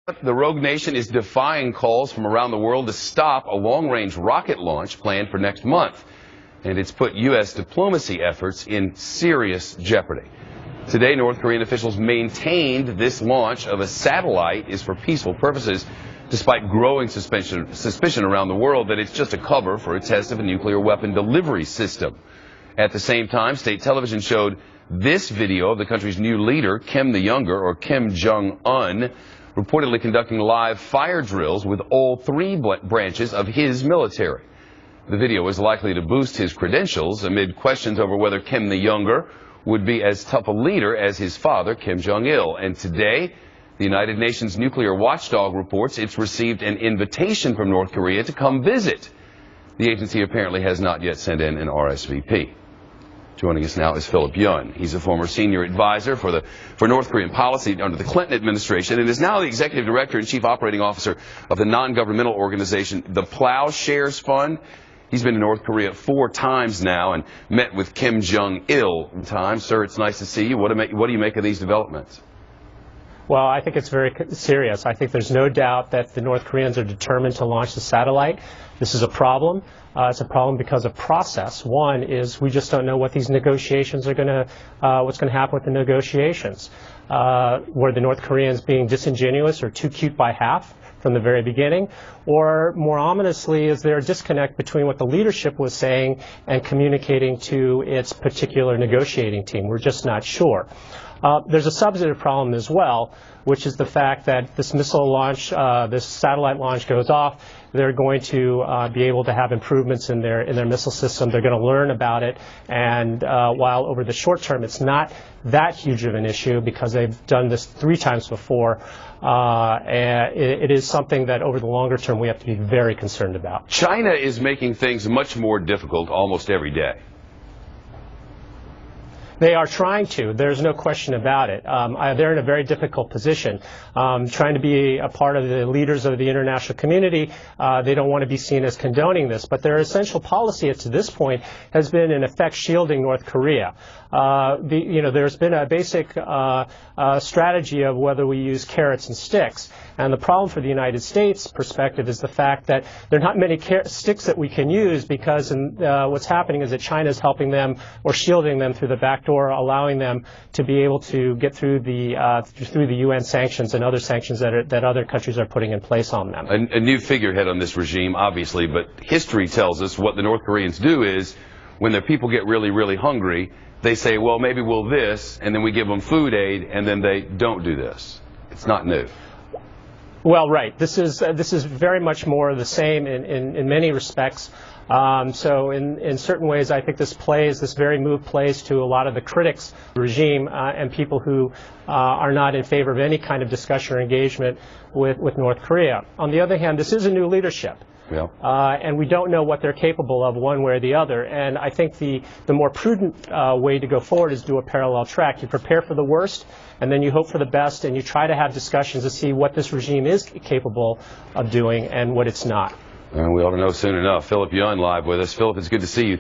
The rogue nation is defying calls from around the world to stop a long-range rocket launch planned for next month. And it's put U.S. diplomacy efforts in serious jeopardy. Today, North Korean officials maintained this launch of a satellite is for peaceful purposes, despite growing suspicion around the world that it's just a cover for a test of a nuclear weapon delivery system. At the same time, state television showed this video of the country's new leader, Kim the Younger, or Kim Jong-un, reportedly conducting live fire drills with all three branches of his military. The video is likely to boost his credentials amid questions over whether Kim the Younger would be as tough a leader as his father, Kim Jong-il. And today, the United Nations nuclear watchdog reports it's received an invitation from North Korea to come visit. The agency apparently has not yet sent in an RSVP. Joining us now is Philip Yun. He's a former senior advisor for North Korean policy under the Clinton administration and is now the executive director and chief operating officer of the non-governmental organization, the Plowshares Fund. He's been to North Korea 4 times now and met with Kim Jong-il. Sir, it's nice to see you. What do you make of these developments? Well, I think it's very serious. I think there's no doubt that the North Koreans are determined to launch the satellite. This is a problem. It's a problem because of process. One is we just don't know what these negotiations are going to, what's going to happen with the negotiations. Were the North Koreans being disingenuous or too cute by half from the very beginning? Or more ominously, is there a disconnect between what the leadership was saying and communicating to its particular negotiating team? We're just not sure. There's a substantive problem as well, which is the fact that this missile launch, this satellite launch goes off. They're going to be able to have improvements in their missile system. They're going to learn about it. And while over the short term it's not that huge of an issue because they've done this 3 times before, it is something that over the longer term we have to be very concerned about. China is making things much more difficult almost every day. They are trying to. There's no question about it. They're in a very difficult position. Trying to be a part of the leaders of the international community, they don't want to be seen as condoning this. But their essential policy to this point has been, in effect, shielding North Korea. There's been a basic strategy of whether we use carrots and sticks. And the problem for the United States perspective is the fact that there are not many sticks that we can use because what's happening is that China is helping them or shielding them through the back door, allowing them to be able to get through the UN sanctions and other sanctions that other countries are putting in place on them. A new figurehead on this regime, obviously, but history tells us what the North Koreans do is when their people get really, really hungry, they say, well, maybe we'll this, and then we give them food aid, and then they don't do this. It's not new. Well, right. This is very much more the same in many respects. So in certain ways, I think this very move plays to a lot of the critics of the regime and people who are not in favor of any kind of discussion or engagement with North Korea. On the other hand, this is a new leadership. Yeah. And we don't know what they're capable of one way or the other. And I think the more prudent way to go forward is do a parallel track. You prepare for the worst, and then you hope for the best, and you try to have discussions to see what this regime is capable of doing and what it's not. And we ought to know soon enough. Philip Yun live with us. Philip, it's good to see you.